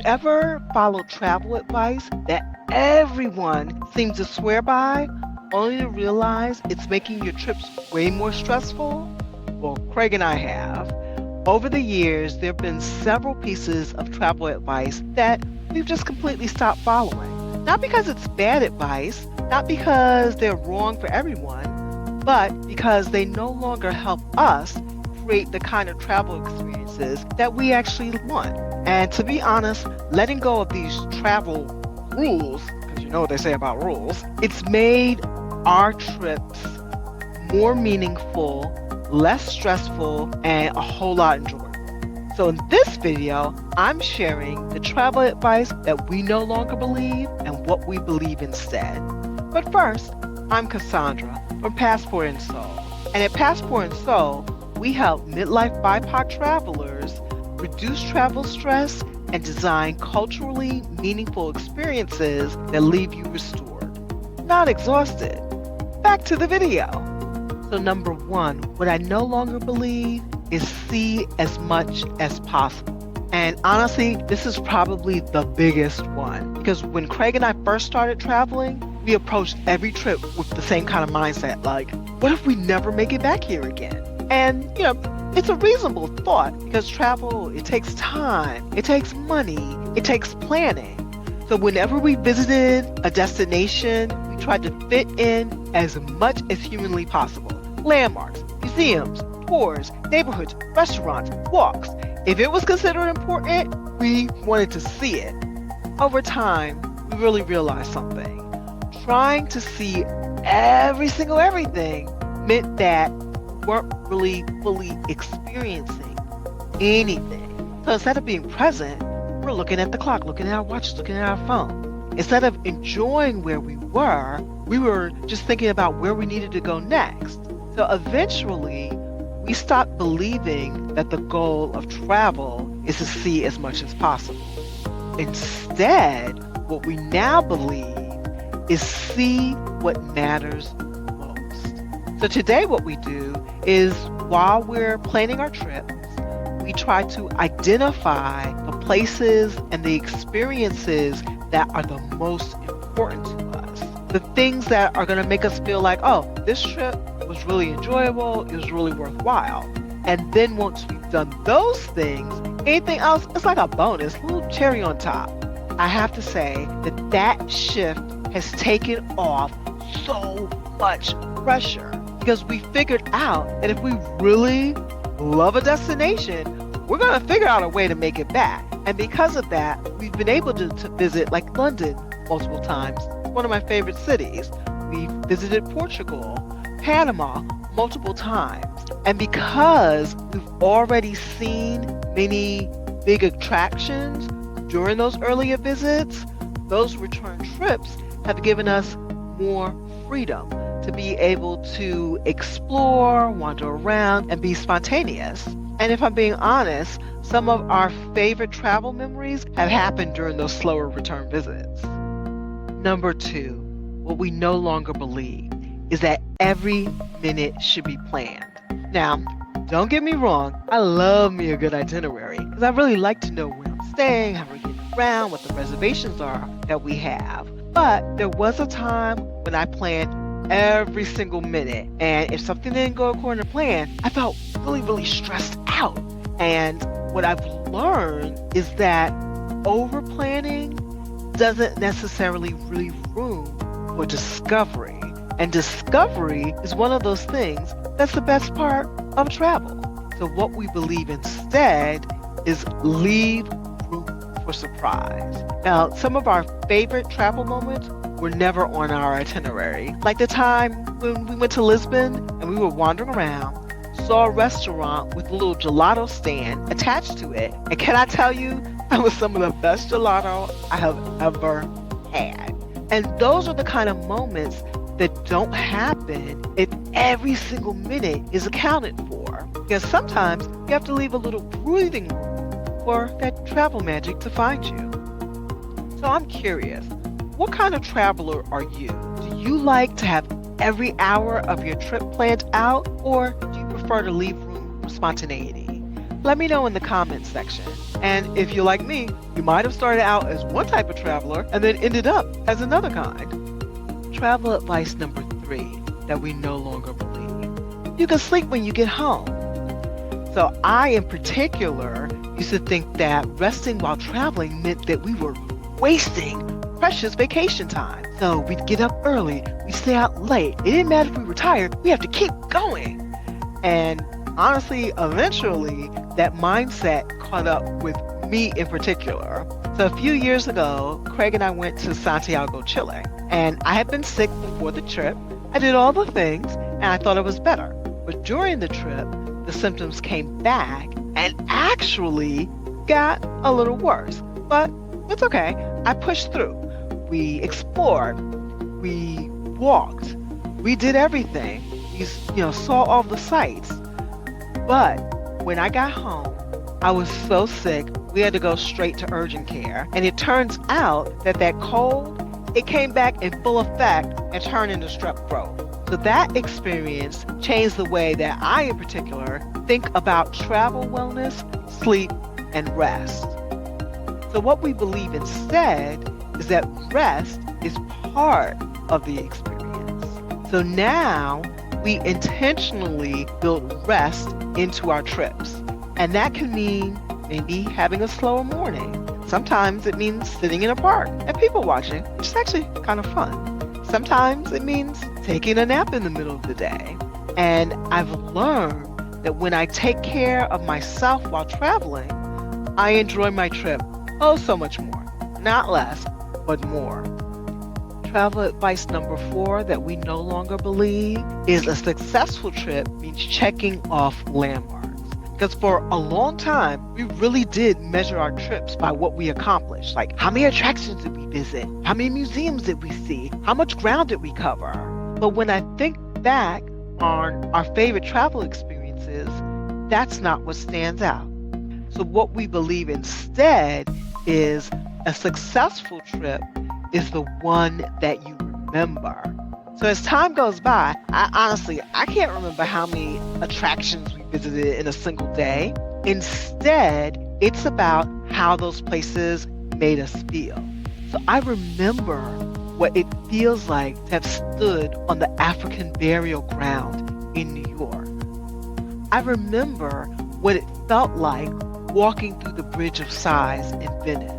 ever followed travel advice that everyone seems to swear by, only to realize it's making your trips way more stressful? Well, Craig and I have. Over the years, there have been several pieces of travel advice that we've just completely stopped following. Not because it's bad advice, not because they're wrong for everyone, but because they no longer help us create the kind of travel experiences that we actually want. And to be honest, letting go of these travel rules, because you know what they say about rules, it's made our trips more meaningful, less stressful, and a whole lot enjoyable. So in this video, I'm sharing the travel advice that we no longer believe and what we believe instead. But first, I'm Cassandra from Passport and Soul. And at Passport and Soul, we help midlife BIPOC travelers reduce travel stress and design culturally meaningful experiences that leave you restored, not exhausted. Back to the video. So number one, what I no longer believe is see as much as possible. And honestly, this is probably the biggest one, because when Craig and I first started traveling, we approached every trip with the same kind of mindset, like, what if we never make it back here again? And, it's a reasonable thought, because travel, it takes time, it takes money, it takes planning. So whenever we visited a destination, we tried to fit in as much as humanly possible. Landmarks, museums, tours, neighborhoods, restaurants, walks. If it was considered important, we wanted to see it. Over time, we really realized something. Trying to see every single everything meant that we weren't really fully experiencing anything. So instead of being present, we're looking at the clock, looking at our watches, looking at our phone. Instead of enjoying where we were just thinking about where we needed to go next. So eventually, we stopped believing that the goal of travel is to see as much as possible. Instead, what we now believe is see what matters most. So today what we do is, while we're planning our trips, we try to identify the places and the experiences that are the most important to us. The things that are going to make us feel like, oh, this trip was really enjoyable, it was really worthwhile. And then once we've done those things, anything else is like a bonus, a little cherry on top. I have to say that shift has taken off so much pressure, because we figured out that if we really love a destination, we're going to figure out a way to make it back. And because of that, we've been able to visit like London multiple times, one of my favorite cities. We've visited Portugal, Panama multiple times. And because we've already seen many big attractions during those earlier visits, those return trips have given us more freedom to be able to explore, wander around, and be spontaneous. And if I'm being honest, some of our favorite travel memories have happened during those slower return visits. Number two, what we no longer believe is that every minute should be planned. Now, don't get me wrong, I love me a good itinerary, because I really like to know where I'm staying, how we're getting around, what the reservations are that we have. But there was a time when I planned every single minute, and if something didn't go according to plan, I felt really, really stressed out. And what I've learned is that over planning doesn't necessarily leave room for discovery. And discovery is one of those things that's the best part of travel. So what we believe instead is leave room for surprise. Now, some of our favorite travel moments were never on our itinerary. Like the time when we went to Lisbon and we were wandering around, saw a restaurant with a little gelato stand attached to it. And can I tell you, that was some of the best gelato I have ever had. And those are the kind of moments that don't happen if every single minute is accounted for. Because sometimes you have to leave a little breathing room for that travel magic to find you. So I'm curious, what kind of traveler are you? Do you like to have every hour of your trip planned out, or do you prefer to leave room for spontaneity? Let me know in the comments section. And if you're like me, you might have started out as one type of traveler and then ended up as another kind. Travel advice number 3 that we no longer believe. You can sleep when you get home. So I, in particular, used to think that resting while traveling meant that we were wasting precious vacation time. So we'd get up early, we'd stay out late. It didn't matter if we were tired, we have to keep going. And honestly, eventually, that mindset caught up with me in particular. So a few years ago, Craig and I went to Santiago, Chile. And I had been sick before the trip. I did all the things, and I thought it was better. But during the trip, the symptoms came back and actually got a little worse. But it's okay. I pushed through. We explored. We walked. We did everything. We, saw all the sights. But when I got home, I was so sick, we had to go straight to urgent care. And it turns out that cold, it came back in full effect and turned into strep throat. So that experience changed the way that I, in particular, think about travel wellness, sleep, and rest. So what we believe instead is that rest is part of the experience. So now we intentionally build rest into our trips. And that can mean maybe having a slower morning. Sometimes it means sitting in a park and people watching, which is actually kind of fun. Sometimes it means taking a nap in the middle of the day. And I've learned that when I take care of myself while traveling, I enjoy my trip so much more. Not less, but more. Travel advice number 4 that we no longer believe is a successful trip means checking off landmarks. Because for a long time, we really did measure our trips by what we accomplished. Like, how many attractions did we visit? How many museums did we see? How much ground did we cover? But when I think back on our favorite travel experiences, that's not what stands out. So what we believe instead is a successful trip is the one that you remember. So as time goes by, I can't remember how many attractions we visited in a single day. Instead, it's about how those places made us feel. So I remember what it feels like to have stood on the African burial ground in New York. I remember what it felt like walking through the Bridge of Sighs in Venice.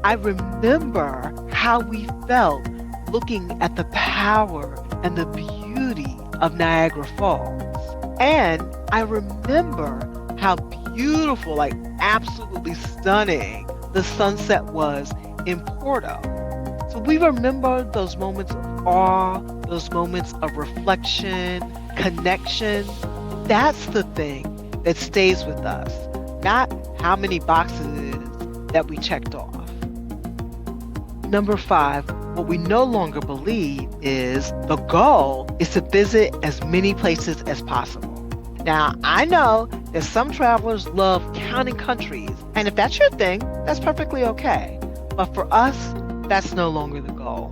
I remember how we felt looking at the power and the beauty of Niagara Falls. And I remember how beautiful, like absolutely stunning, the sunset was in Porto. So we remember those moments of awe, those moments of reflection, connection. That's the thing that stays with us, not how many boxes that we checked off. Number 5, what we no longer believe is the goal is to visit as many places as possible. Now, I know that some travelers love counting countries, and if that's your thing, that's perfectly okay. But for us, that's no longer the goal.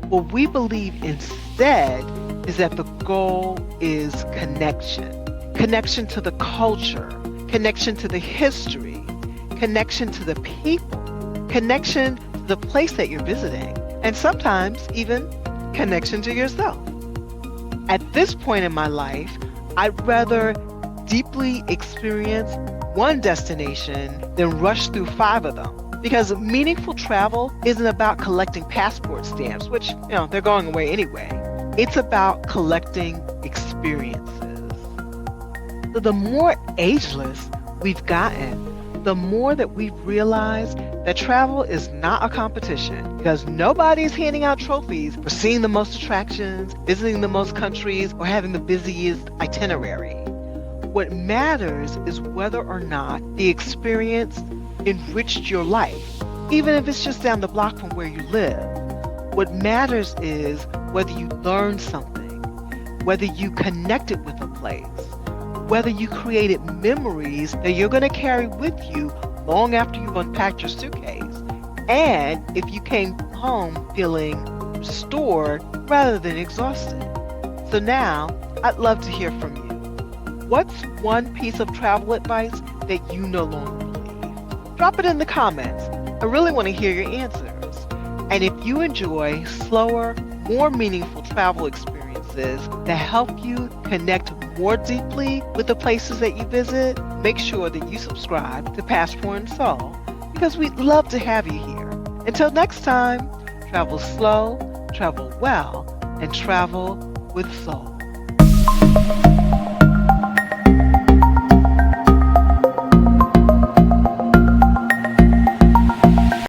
What we believe instead is that the goal is connection. Connection to the culture, connection to the history, connection to the people, connection to the place that you're visiting, and sometimes even connection to yourself. At this point in my life, I'd rather deeply experience one destination than rush through 5 of them. Because meaningful travel isn't about collecting passport stamps, which, they're going away anyway. It's about collecting experiences. So the more ageless we've gotten, the more that we've realized that travel is not a competition, because nobody's handing out trophies for seeing the most attractions, visiting the most countries, or having the busiest itinerary. What matters is whether or not the experience enriched your life, even if it's just down the block from where you live. What matters is whether you learned something, whether you connected with a place, whether you created memories that you're going to carry with you long after you've unpacked your suitcase, and if you came home feeling restored rather than exhausted. So now, I'd love to hear from you. What's one piece of travel advice that you no longer believe? Drop it in the comments. I really want to hear your answers. And if you enjoy slower, more meaningful travel experiences that help you connect more deeply with the places that you visit, make sure that you subscribe to Passport and Soul because we'd love to have you here. Until next time, travel slow, travel well, and travel with soul.